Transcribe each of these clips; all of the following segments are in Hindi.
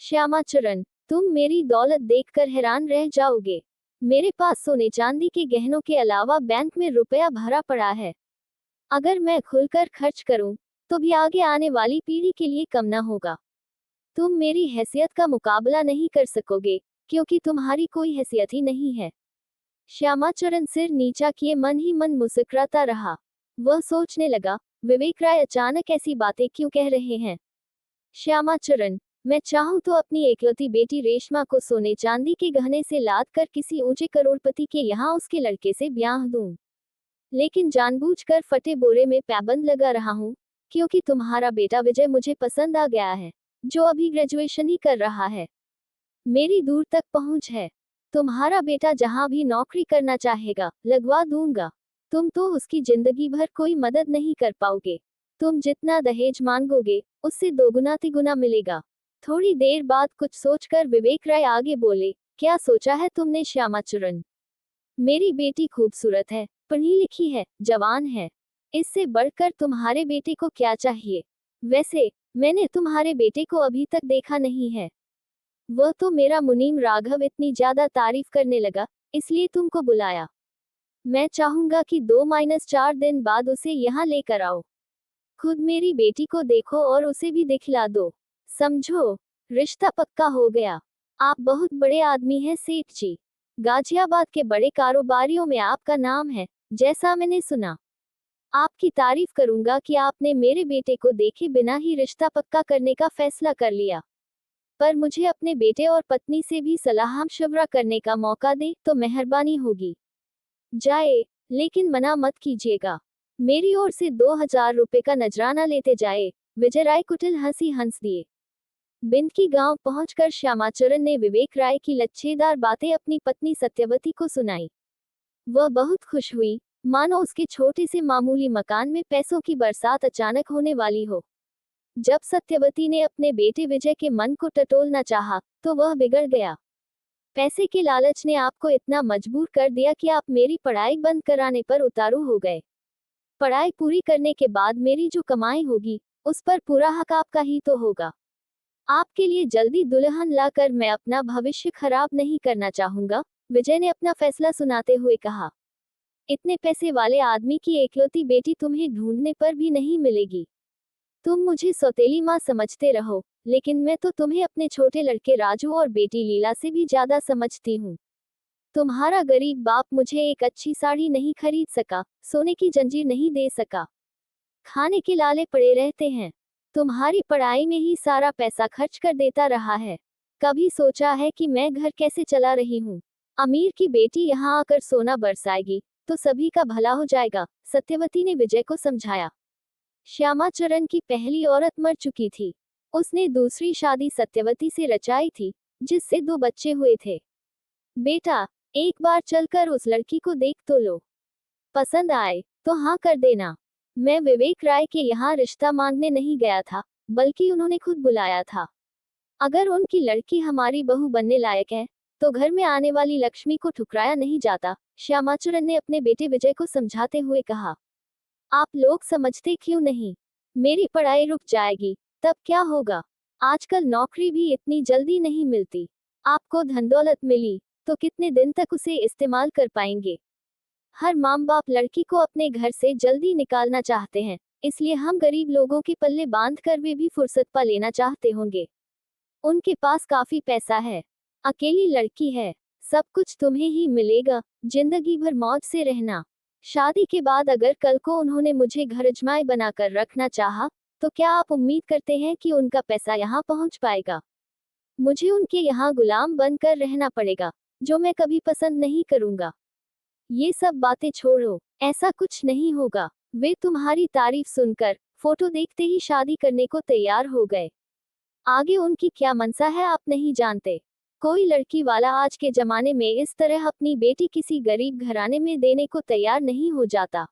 श्यामाचरण, तुम मेरी दौलत देखकर हैरान रह जाओगे। मेरे पास सोने चांदी के गहनों के अलावा बैंक में रुपया भरा पड़ा है। अगर मैं खुलकर खर्च करूं, तो भी आगे आने वाली पीढ़ी के लिए कम न होगा। तुम मेरी हैसियत का मुकाबला नहीं कर सकोगे, क्योंकि तुम्हारी कोई हैसियत ही नहीं है। श्यामाचरण सिर नीचा किए मन ही मन मुस्कुराता रहा। वह सोचने लगा, विवेक राय अचानक ऐसी बातें क्यों कह रहे हैं। श्यामाचरण, मैं चाहूं तो अपनी एकलौती बेटी रेशमा को सोने चांदी के गहने से लाद कर किसी ऊंचे करोड़पति के यहाँ उसके लड़के से ब्याह दूं। लेकिन जानबूझकर फटे बोरे में पैबंद लगा रहा हूं, क्योंकि तुम्हारा बेटा विजय मुझे पसंद आ गया है, जो अभी ग्रेजुएशन ही कर रहा है। मेरी दूर तक पहुंच है। तुम्हारा बेटा जहां भी नौकरी करना चाहेगा, लगवा दूंगा। तुम तो उसकी जिंदगी भर कोई मदद नहीं कर पाओगे। तुम जितना दहेज मांगोगे, उससे दोगुना तिगुना मिलेगा। थोड़ी देर बाद कुछ सोचकर विवेक राय आगे बोले, क्या सोचा है तुमने श्यामाचरण? मेरी बेटी खूबसूरत है, पढ़ी लिखी है, जवान है। इससे बढ़कर तुम्हारे बेटे को क्या चाहिए? वैसे मैंने तुम्हारे बेटे को अभी तक देखा नहीं है। वह तो मेरा मुनीम राघव इतनी ज्यादा तारीफ करने लगा, इसलिए तुमको बुलाया। मैं चाहूंगा कि 2-4 दिन बाद उसे यहाँ लेकर आओ। खुद मेरी बेटी को देखो और उसे भी दिखला दो। समझो, रिश्ता पक्का हो गया। आप बहुत बड़े आदमी हैं सेठ जी। गाजियाबाद के बड़े कारोबारियों में आपका नाम है, जैसा मैंने सुना। आपकी तारीफ करूंगा कि आपने मेरे बेटे को देखे बिना ही रिश्ता पक्का करने का फैसला कर लिया। पर मुझे अपने बेटे और पत्नी से भी सलाह मशवरा करने का मौका दे तो मेहरबानी होगी। जाए, लेकिन मना मत कीजिएगा। मेरी ओर से 2000 रुपए का नजराना लेते जाए। विजय राय कुटिल हंसी हंस दिए। बिंदकी गांव पहुंचकर श्यामाचरण ने विवेक राय की लच्छेदार बातें अपनी पत्नी सत्यवती को सुनाई। वह बहुत खुश हुई, मानो उसके छोटे से मामूली मकान में पैसों की बरसात अचानक होने वाली हो। जब सत्यवती ने अपने बेटे विजय के मन को टटोलना चाहा, तो वह बिगड़ गया। पैसे के लालच ने आपको इतना मजबूर कर दिया कि आप मेरी पढ़ाई बंद कराने पर उतारू हो गए। पढ़ाई पूरी करने के बाद मेरी जो कमाई होगी, उस पर पूरा हक आपका ही तो होगा। आपके लिए जल्दी दुल्हन लाकर मैं अपना भविष्य खराब नहीं करना चाहूंगा, विजय ने अपना फैसला सुनाते हुए कहा। इतने पैसे वाले आदमी की एकलौती बेटी तुम्हें ढूंढने पर भी नहीं मिलेगी। तुम मुझे सौतेली माँ समझते रहो, लेकिन मैं तो तुम्हें अपने छोटे लड़के राजू और बेटी लीला से भी ज्यादा समझती हूँ। तुम्हारा गरीब बाप मुझे एक अच्छी साड़ी नहीं खरीद सका, सोने की जंजीर नहीं दे सका। खाने के लाले पड़े रहते हैं। तुम्हारी पढ़ाई में ही सारा पैसा खर्च कर देता रहा है। कभी सोचा है कि मैं घर कैसे चला रही हूँ? अमीर की बेटी यहाँ आकर सोना बरसाएगी, तो सभी का भला हो जाएगा, सत्यवती ने विजय को समझाया। श्यामाचरण की पहली औरत मर चुकी थी। उसने दूसरी शादी सत्यवती से रचाई थी, जिससे 2 बच्चे हुए थे। बेटा, एक बार चलकर उस लड़की को देख तो लो। पसंद आए तो हाँ कर देना। मैं विवेक राय के यहाँ रिश्ता मांगने नहीं गया था, बल्कि उन्होंने खुद बुलाया था। अगर उनकी लड़की हमारी बहू बनने लायक है, तो घर में आने वाली लक्ष्मी को ठुकराया नहीं जाता, श्यामाचरण ने अपने बेटे विजय को समझाते हुए कहा। आप लोग समझते क्यों नहीं? मेरी पढ़ाई रुक जाएगी, तब क्या होगा? आजकल नौकरी भी इतनी जल्दी नहीं मिलती। आपको धन दौलत मिली, तो कितने दिन तक उसे इस्तेमाल कर पाएंगे? हर माँ बाप लड़की को अपने घर से जल्दी निकालना चाहते हैं, इसलिए हम गरीब लोगों के पल्ले बांध कर वे भी फुर्सत पा लेना चाहते होंगे। उनके पास काफी पैसा है, अकेली लड़की है, सब कुछ तुम्हें ही मिलेगा, जिंदगी भर मौज से रहना। शादी के बाद अगर कल को उन्होंने मुझे घरजमाई बनाकर रखना चाहा, तो क्या आप उम्मीद करते हैं कि उनका पैसा यहाँ पहुँच पाएगा? मुझे उनके यहाँ गुलाम बनकर रहना पड़ेगा, जो मैं कभी पसंद नहीं करूंगा। ये सब बातें छोड़ो, ऐसा कुछ नहीं होगा। वे तुम्हारी तारीफ सुनकर, फोटो देखते ही शादी करने को तैयार हो गए। आगे उनकी क्या मनसा है आप नहीं जानते। कोई लड़की वाला आज के जमाने में इस तरह अपनी बेटी किसी गरीब घराने में देने को तैयार नहीं हो जाता।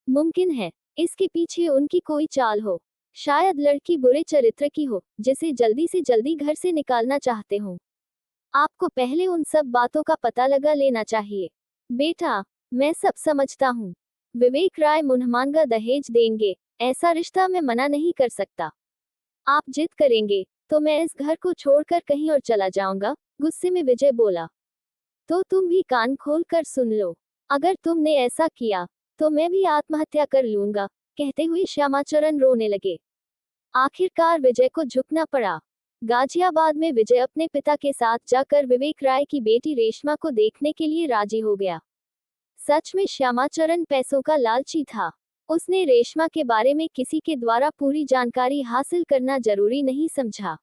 मुमकिन है, इसके पीछे उनकी कोई चाल हो। शायद लड़की बुरे चरित्र की हो, जिसे जल्दी से जल्दी घर से निकालना चाहते हो। आपको पहले उन सब बातों का पता लगा लेना चाहिए। बेटा, मैं सब समझता हूँ। विवेक राय मुन्हमांगा दहेज देंगे, ऐसा रिश्ता मैं मना नहीं कर सकता। आप जिद करेंगे, तो मैं इस घर को छोड़कर कहीं और चला जाऊंगा, गुस्से में विजय बोला। तो तुम भी कान खोल कर सुन लो, अगर तुमने ऐसा किया तो मैं भी आत्महत्या कर लूंगा, कहते हुए श्यामाचरण रोने लगे। आखिरकार विजय को झुकना पड़ा। गाजियाबाद में विजय अपने पिता के साथ जाकर विवेक राय की बेटी रेशमा को देखने के लिए राजी हो गया। सच में श्यामाचरण पैसों का लालची था। उसने रेशमा के बारे में किसी के द्वारा पूरी जानकारी हासिल करना जरूरी नहीं समझा।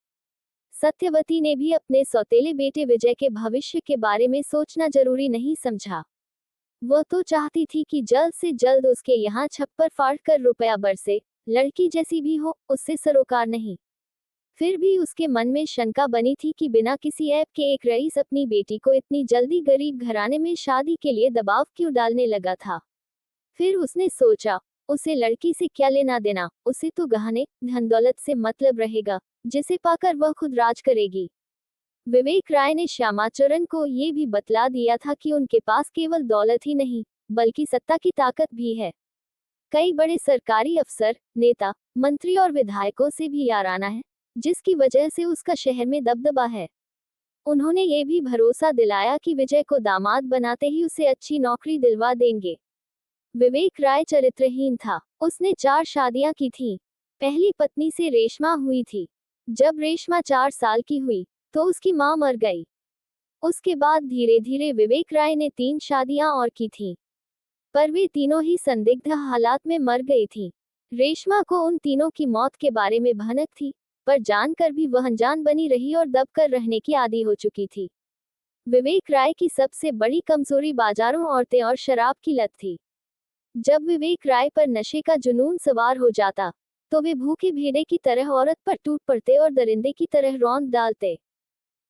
सत्यवती ने भी अपने सौतेले बेटे विजय के भविष्य के बारे में सोचना जरूरी नहीं समझा। वह तो चाहती थी कि जल्द से जल्द उसके यहाँ छप्पर फाड़ कर रुपया बरसे, लड़की जैसी भी हो, उससे सरोकार नहीं। फिर भी उसके मन में शंका बनी थी कि बिना किसी ऐप के एक रईस अपनी बेटी को इतनी जल्दी गरीब घराने में शादी के लिए दबाव क्यों डालने लगा था। फिर उसने सोचा, उसे लड़की से क्या लेना देना, उसे तो गहने धन दौलत से मतलब रहेगा, जिसे पाकर वह खुद राज करेगी। विवेक राय ने श्यामाचरण को ये भी बतला दिया था कि उनके पास केवल दौलत ही नहीं, बल्कि सत्ता की ताकत भी है। कई बड़े सरकारी अफसर, नेता, मंत्री और विधायकों से भी याराना है, जिसकी वजह से उसका शहर में दबदबा है। उन्होंने ये भी भरोसा दिलाया कि विजय को दामाद बनाते ही उसे अच्छी नौकरी दिलवा देंगे। विवेक राय चरित्रहीन था। उसने 4 शादियां की थीं। पहली पत्नी से रेशमा हुई थी। जब रेशमा 4 साल की हुई तो उसकी मां मर गई। उसके बाद धीरे धीरे विवेक राय ने 3 शादियां और की थीं, पर वे तीनों ही संदिग्ध हालात में मर गई थीं। रेशमा को उन तीनों की मौत के बारे में भनक थी, पर जानकर भी वह अनजान बनी रही और दबकर रहने की आदी हो चुकी थी। विवेक राय की सबसे बड़ी कमजोरी बाजारों, औरतें और शराब की लत थी। जब विवेक राय पर नशे का जुनून सवार हो जाता, तो वे भूखे भेड़े की तरह औरत पर टूट पड़ते और दरिंदे की तरह रौंद डालते।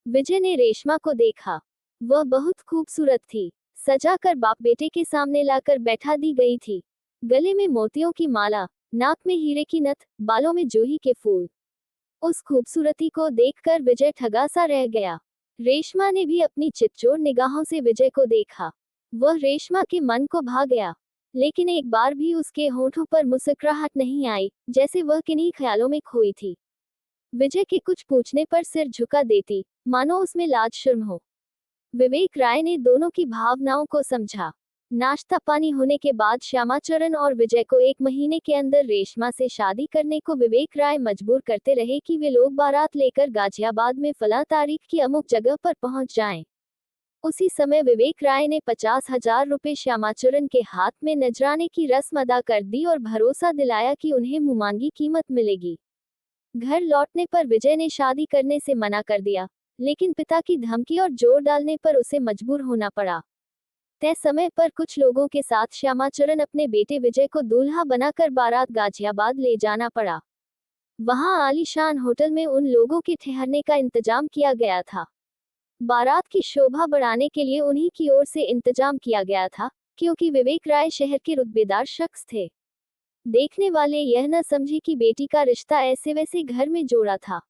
विजय ने रेशमा को देखा। वह बहुत खूबसूरत थी। सजाकर बाप बेटे के सामने लाकर बैठा दी गई थी। गले में मोतियों की माला, नाक में हीरे की नथ, बालों में जूही के फूल। उस खूबसूरती को देखकर विजय ठगा सा रह गया। रेशमा ने भी अपनी चितचोर निगाहों से विजय को देखा। वह रेशमा के मन को भा गया, लेकिन एक बार भी उसके होठों पर मुस्कुराहट नहीं आई, जैसे वह किन्हीं ख्यालों में खोई थी। विजय के कुछ पूछने पर सिर झुका देती, मानो उसमें लाज शर्म हो। विवेक राय ने दोनों की भावनाओं को समझा। नाश्ता पानी होने के बाद श्यामाचरण और विजय को 1 महीने के अंदर रेशमा से शादी करने को विवेक राय मजबूर करते रहे कि वे लोग बारात लेकर गाजियाबाद में फला तारीख की अमुक जगह पर पहुंच जाएं। उसी समय विवेक राय ने 50,000 रुपए श्यामाचरण के हाथ में नजराने की रस्म अदा कर दी और भरोसा दिलाया कि उन्हें मुमांगी कीमत मिलेगी। घर लौटने पर विजय ने शादी करने से मना कर दिया, लेकिन पिता की धमकी और जोर डालने पर उसे मजबूर होना पड़ा। तय समय पर कुछ लोगों के साथ श्यामाचरण अपने बेटे विजय को दूल्हा बनाकर बारात गाजियाबाद ले जाना पड़ा। वहां आलीशान होटल में उन लोगों के ठहरने का इंतजाम किया गया था। बारात की शोभा बढ़ाने के लिए उन्हीं की ओर से इंतजाम किया गया था, क्योंकि विवेक राय शहर के रुतबेदार शख्स थे। देखने वाले यह न समझे कि बेटी का रिश्ता ऐसे वैसे घर में जोड़ा था।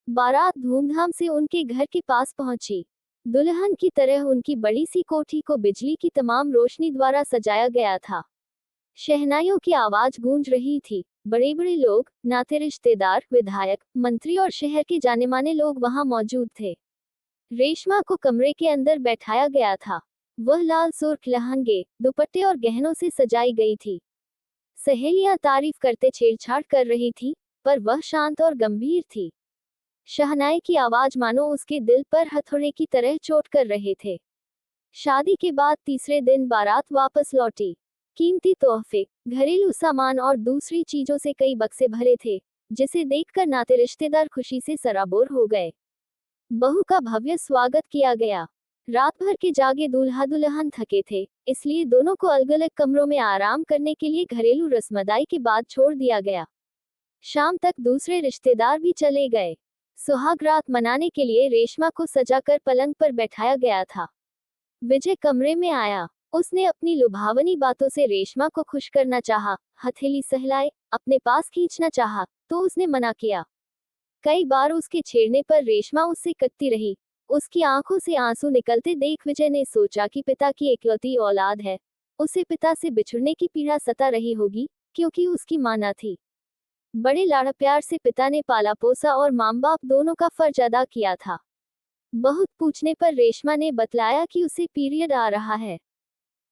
बारात धूमधाम से उनके घर के पास पहुंची। दुल्हन की तरह उनकी बड़ी सी कोठी को बिजली की तमाम रोशनी द्वारा सजाया गया था। शहनाइयों की आवाज गूंज रही थी। बड़े बड़े लोग, नाते रिश्तेदार, विधायक, मंत्री और शहर के जाने माने लोग वहां मौजूद थे। रेशमा को कमरे के अंदर बैठाया गया था। वह लाल सुर्ख लहंगे, दुपट्टे और गहनों से सजाई गई थी। सहेलियां तारीफ करते छेड़छाड़ कर रही थी, पर वह शांत और गंभीर थी। शहनाई की आवाज मानो उसके दिल पर हथौड़े की तरह चोट कर रहे थे। शादी के बाद तीसरे दिन बारात वापस लौटी। कीमती तोहफे, घरेलू सामान और दूसरी चीजों से कई बक्से भरे थे, जिसे देखकर नाते रिश्तेदार खुशी से सराबोर हो गए। बहू का भव्य स्वागत किया गया। रात भर के जागे दूल्हा दुल्हन थके थे, इसलिए दोनों को अलग अलग कमरों में आराम करने के लिए घरेलू रस्मदाई के बाद छोड़ दिया गया। शाम तक दूसरे रिश्तेदार भी चले गए। सुहाग रात मनाने के लिए रेशमा को सजाकर पलंग पर बैठाया गया था। विजय कमरे में आया। उसने अपनी लुभावनी बातों से रेशमा को खुश करना चाहा, हथेली सहलाए, अपने पास खींचना चाहा, तो उसने मना किया। कई बार उसके छेड़ने पर रेशमा उससे कटती रही। उसकी आंखों से आंसू निकलते देख विजय ने सोचा कि पिता की इकलौती औलाद है, उसे पिता से बिछुड़ने की पीड़ा सता रही होगी, क्योंकि उसकी मां न थी। बड़े लाड़ प्यार से पिता ने पाला पोसा और माँ बाप दोनों का फर्ज अदा किया था। बहुत पूछने पर रेशमा ने बतलाया कि उसे पीरियड आ रहा है।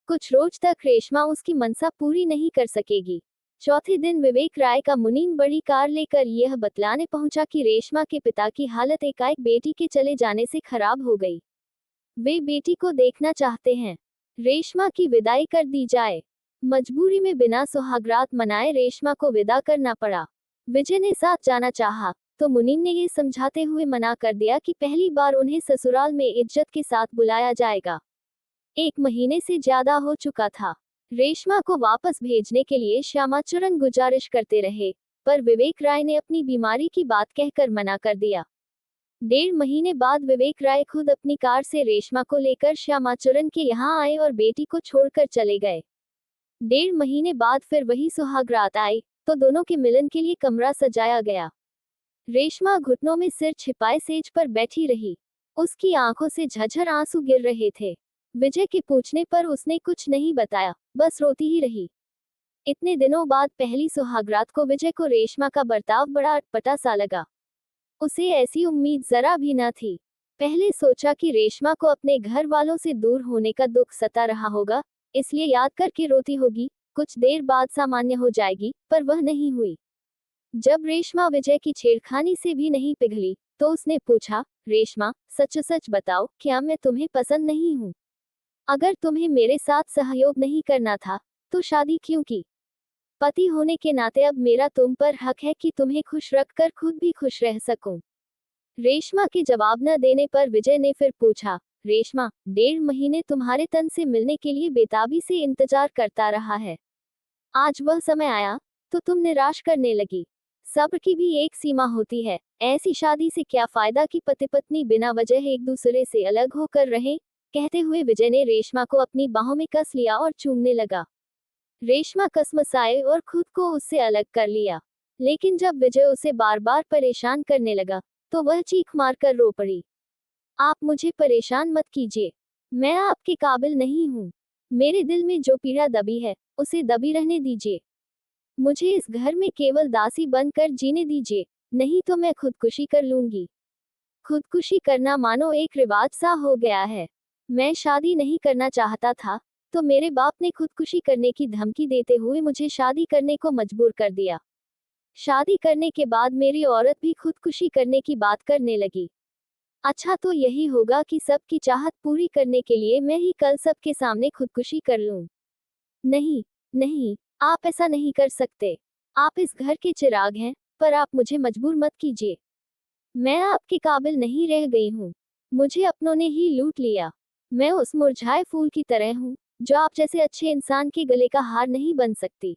कुछ रोज तक रेशमा उसकी मनसा पूरी नहीं कर सकेगी। चौथे दिन विवेक राय का मुनीम बड़ी कार लेकर यह बतलाने पहुंचा कि रेशमा के पिता की हालत एकाएक बेटी के चले जाने से खराब हो गई। वे बेटी को देखना चाहते हैं। रेशमा की विदाई कर दी जाए। मजबूरी में बिना सुहागरात मनाए रेशमा को विदा करना पड़ा। विजय ने साथ जाना चाहा, तो मुनीम ने ये समझाते हुए मना कर दिया कि पहली बार उन्हें ससुराल में इज्जत के साथ बुलाया जाएगा। 1 महीने से ज्यादा हो चुका था। रेशमा को वापस भेजने के लिए श्यामाचरण गुजारिश करते रहे, पर विवेक राय ने अपनी बीमारी की बात कहकर मना कर दिया। 1.5 महीने बाद विवेक राय खुद अपनी कार से रेशमा को लेकर श्यामाचरण के यहाँ आए और बेटी को छोड़कर चले गए। 1.5 महीने बाद फिर वही सुहागरात आई, तो दोनों के मिलन के लिए कमरा सजाया गया। रेशमा घुटनों में सिर छिपाए सेज पर बैठी रही। उसकी आंखों से झरझर आंसू गिर रहे थे। विजय के पूछने पर उसने कुछ नहीं बताया, बस रोती ही रही। इतने दिनों बाद पहली सुहागरात को विजय को रेशमा का बर्ताव बड़ा अटपटा सा लगा। उसे ऐसी उम्मीद जरा भी न थी। पहले सोचा कि रेशमा को अपने घर वालों से दूर होने का दुख सता रहा होगा, इसलिए याद करके रोती होगी, कुछ देर बाद सामान्य हो जाएगी, पर वह नहीं हुई। जब रेशमा विजय की छेड़खानी से भी नहीं पिघली, तो उसने पूछा, रेशमा, सच सच बताओ, क्या मैं तुम्हें पसंद नहीं हूँ? अगर तुम्हें मेरे साथ सहयोग नहीं करना था, तो शादी क्यों की? पति होने के नाते अब मेरा तुम पर हक है कि तुम्हें खुश रखकर खुद भी खुश रह सकूं। रेशमा के जवाब न देने पर विजय ने फिर पूछा, रेशमा, 1.5 महीने तुम्हारे तन से मिलने के लिए बेताबी से इंतजार करता रहा है। आज वह समय आया, तो तुम निराश करने लगी। सब्र की भी एक सीमा होती है। ऐसी शादी से क्या फायदा कि पति पत्नी बिना वजह एक दूसरे से अलग होकर रहें? कहते हुए विजय ने रेशमा को अपनी बाहों में कस लिया और चूमने लगा। रेशमा कसमसाए और खुद को उससे अलग कर लिया। लेकिन जब विजय उसे बार बार परेशान करने लगा, तो वह चीख मारकर रो पड़ी। आप मुझे परेशान मत कीजिए। मैं आपके काबिल नहीं हूँ। मेरे दिल में जो पीड़ा दबी है, उसे दबी रहने दीजिए। मुझे इस घर में केवल दासी बनकर जीने दीजिए, नहीं तो मैं खुदकुशी कर लूंगी। खुदकुशी करना मानो एक रिवाज सा हो गया है। मैं शादी नहीं करना चाहता था, तो मेरे बाप ने खुदकुशी करने की धमकी देते हुए मुझे शादी करने को मजबूर कर दिया। शादी करने के बाद मेरी औरत भी खुदकुशी करने की बात करने लगी। अच्छा, तो यही होगा कि सबकी चाहत पूरी करने के लिए मैं ही कल सबके सामने खुदकुशी कर लूं। नहीं, नहीं, आप ऐसा नहीं कर सकते। आप इस घर के चिराग हैं, पर आप मुझे मजबूर मत कीजिए। मैं आपके काबिल नहीं रह गई हूँ। मुझे अपनों ने ही लूट लिया। मैं उस मुरझाए फूल की तरह हूँ, जो आप जैसे अच्छे इंसान के गले का हार नहीं बन सकती।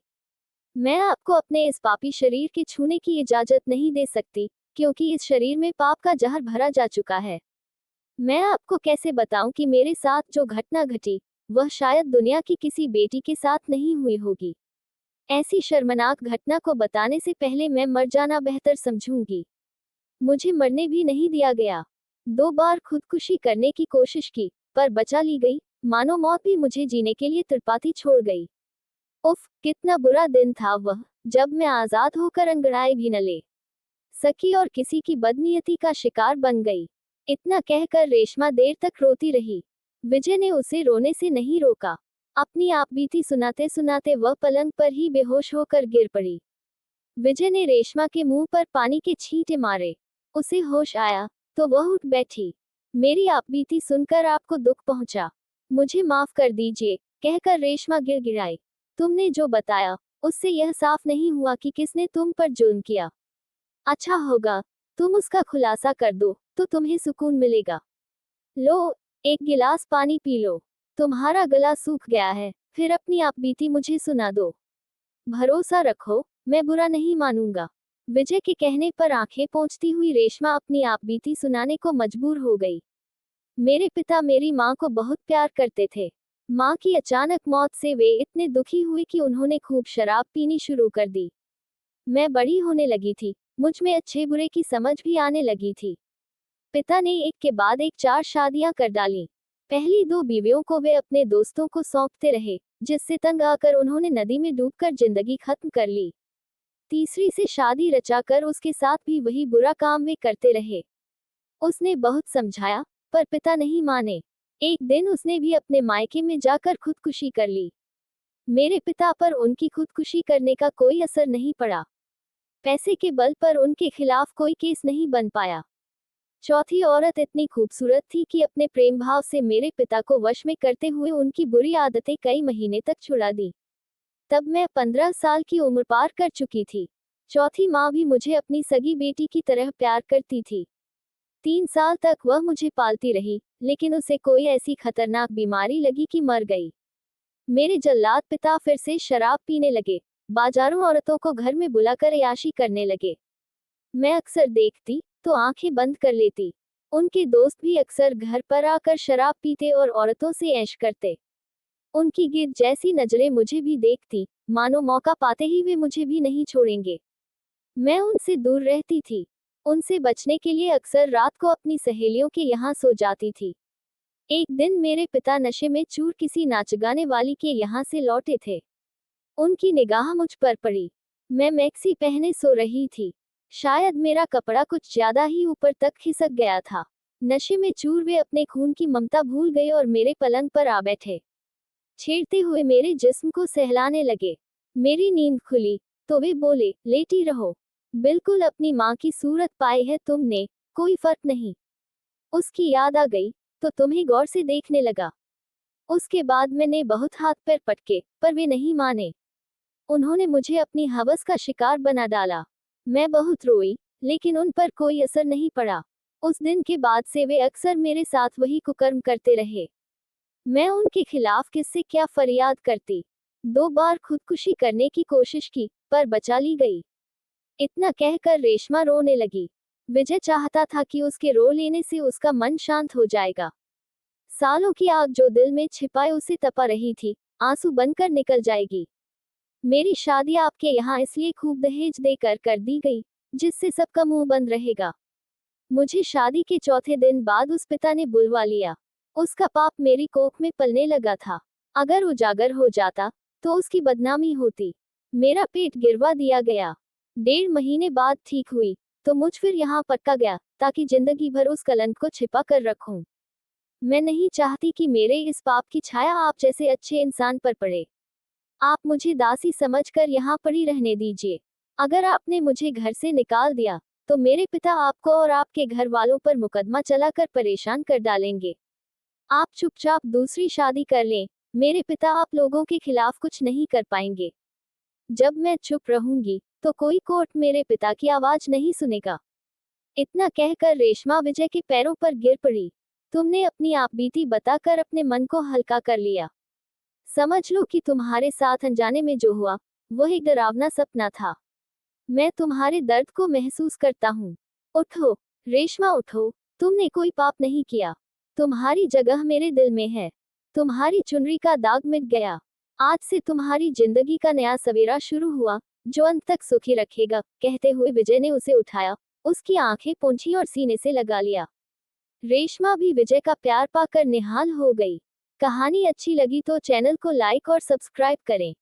मैं आपको अपने इस पापी शरीर के छूने की इजाजत नहीं दे सकती, क्योंकि इस शरीर में पाप का जहर भरा जा चुका है। मैं आपको कैसे बताऊं कि मेरे साथ जो घटना घटी, वह शायद दुनिया की किसी बेटी के साथ नहीं हुई होगी। ऐसी शर्मनाक घटना को बताने से पहले मैं मर जाना बेहतर समझूंगी। मुझे मरने भी नहीं दिया गया। 2 बार खुदकुशी करने की कोशिश की, पर बचा ली गई, मानो मौत भी मुझे जीने के लिए तड़पाती छोड़ गई। उफ, कितना बुरा दिन था वह, जब मैं आजाद होकर अंगड़ाई भी न ले सकी और किसी की बदनीयती का शिकार बन गई। इतना कहकर रेशमा देर तक रोती रही। विजय ने उसे रोने से नहीं रोका। अपनी आप बीती सुनाते सुनाते वह पलंग पर ही बेहोश होकर गिर पड़ी। विजय ने रेशमा के मुंह पर पानी के छींटे मारे। उसे होश आया, तो वह उठ बैठी। मेरी आप बीती सुनकर आपको दुख पहुंचा। मुझे माफ कर दीजिए, कहकर रेशमा गिड़गिड़ाई। तुमने जो बताया, उससे यह साफ नहीं हुआ कि किसने तुम पर जुल्म किया। अच्छा होगा, तुम उसका खुलासा कर दो, तो तुम्हें सुकून मिलेगा। लो, एक गिलास पानी पी लो। तुम्हारा गला सूख गया है, फिर अपनी आप बीती मुझे सुना दो। भरोसा रखो, मैं बुरा नहीं मानूंगा। विजय के कहने पर आंखें पोंछती हुई रेशमा अपनी आप बीती सुनाने को मजबूर हो गई। मेरे पिता मेरी माँ को बहुत प्यार करते थे। माँ की अचानक मौत से वे इतने दुखी हुए कि उन्होंने खूब शराब पीनी शुरू कर दी। मैं बड़ी होने लगी थी, मुझ में अच्छे बुरे की समझ भी आने लगी थी। पिता ने एक के बाद एक 4 शादियां कर डाली। पहली 2 बीवियों को वे अपने दोस्तों को सौंपते रहे, जिससे तंग आकर उन्होंने नदी में डूबकर जिंदगी खत्म कर ली। तीसरी से शादी रचाकर उसके साथ भी वही बुरा काम वे करते रहे। उसने बहुत समझाया, पर पिता नहीं माने। एक दिन उसने भी अपने मायके में जाकर खुदकुशी कर ली। मेरे पिता पर उनकी खुदकुशी करने का कोई असर नहीं पड़ा। पैसे के बल पर उनके खिलाफ कोई केस नहीं बन पाया। चौथी औरत इतनी खूबसूरत थी कि अपने प्रेम भाव से मेरे पिता को वश में करते हुए उनकी बुरी आदतें कई महीने तक छुड़ा दी। तब मैं 15 साल की उम्र पार कर चुकी थी। चौथी माँ भी मुझे अपनी सगी बेटी की तरह प्यार करती थी। 3 साल तक वह मुझे पालती रही, लेकिन उसे कोई ऐसी खतरनाक बीमारी लगी कि मर गई। मेरे जल्लाद पिता फिर से शराब पीने लगे, बाजारों औरतों को घर में बुलाकर अय्याशी करने लगे। मैं अक्सर देखती तो आंखें बंद कर लेती। उनके दोस्त भी अक्सर घर पर आकर शराब पीते और औरतों से ऐश करते। उनकी गिद्ध जैसी नजरें मुझे भी देखती, मानो मौका पाते ही वे मुझे भी नहीं छोड़ेंगे। मैं उनसे दूर रहती थी। उनसे बचने के लिए अक्सर रात को अपनी सहेलियों के यहाँ सो जाती थी। एक दिन मेरे पिता नशे में चूर किसी नाचगाने वाली के यहाँ से लौटे थे। उनकी निगाह मुझ पर पड़ी। मैं मैक्सी पहने सो रही थी। शायद मेरा कपड़ा कुछ ज्यादा ही ऊपर तक खिसक गया था। नशे में चूर वे अपने खून की ममता भूल गए और मेरे पलंग पर आ बैठे। छेड़ते हुए मेरे जिस्म को सहलाने लगे। मेरी नींद खुली तो वे बोले, लेटी रहो। बिल्कुल अपनी माँ की सूरत पाई है तुमने, कोई फर्क नहीं। उसकी याद आ गई तो तुम्हें गौर से देखने लगा। उसके बाद मैंने बहुत हाथ पैर पटके, पर वे नहीं माने। उन्होंने मुझे अपनी हवस का शिकार बना डाला। मैं बहुत रोई, लेकिन उन पर कोई असर नहीं पड़ा। उस दिन के बाद से वे अक्सर मेरे साथ वही कुकर्म करते रहे। मैं उनके खिलाफ किससे क्या फरियाद करती। 2 बार खुदकुशी करने की कोशिश की, पर बचा ली गई। इतना कहकर रेशमा रोने लगी। विजय चाहता था कि उसके रो लेने से उसका मन शांत हो जाएगा। सालों की आग जो दिल में छिपाए उसे तपा रही थी, आंसू बनकर निकल जाएगी। मेरी शादी आपके यहाँ इसलिए खूब दहेज देकर कर दी गई, जिससे सबका मुंह बंद रहेगा। मुझे शादी के चौथे दिन बाद उस पिता ने बुलवा लिया। उसका पाप मेरी कोख में पलने लगा था। अगर उजागर हो जाता तो उसकी बदनामी होती। मेरा पेट गिरवा दिया गया। 1.5 महीने बाद ठीक हुई तो मुझ फिर यहाँ पटका गया, ताकि जिंदगी भर उस कलंक को छिपा कर रखूं। मैं नहीं चाहती कि मेरे इस पाप की छाया आप जैसे अच्छे इंसान पर पड़े। आप मुझे दासी समझकर यहाँ पड़ी रहने दीजिए। अगर आपने मुझे घर से निकाल दिया तो मेरे पिता आपको और आपके घर वालों पर मुकदमा चलाकर परेशान कर डालेंगे। आप चुपचाप दूसरी शादी कर लें। मेरे पिता आप लोगों के खिलाफ कुछ नहीं कर पाएंगे। जब मैं चुप रहूंगी तो कोई कोर्ट मेरे पिता की आवाज नहीं सुनेगा। इतना कहकर रेशमा विजय के पैरों पर गिर पड़ी। तुमने अपनी आपबीती बताकर अपने मन को हल्का कर लिया। समझ लो कि तुम्हारे साथ अनजाने में जो हुआ वह एक डरावना सपना था। मैं तुम्हारे दर्द को महसूस करता हूँ। उठो रेशमा, उठो। तुमने कोई पाप नहीं किया। तुम्हारी जगह मेरे दिल में है। तुम्हारी चुनरी का दाग मिट गया। आज से तुम्हारी जिंदगी का नया सवेरा शुरू हुआ, जो अंत तक सुखी रखेगा। कहते हुए विजय ने उसे उठाया, उसकी आंखें पोंछी और सीने से लगा लिया। रेशमा भी विजय का प्यार पाकर निहाल हो गई। कहानी अच्छी लगी तो चैनल को लाइक और सब्सक्राइब करें।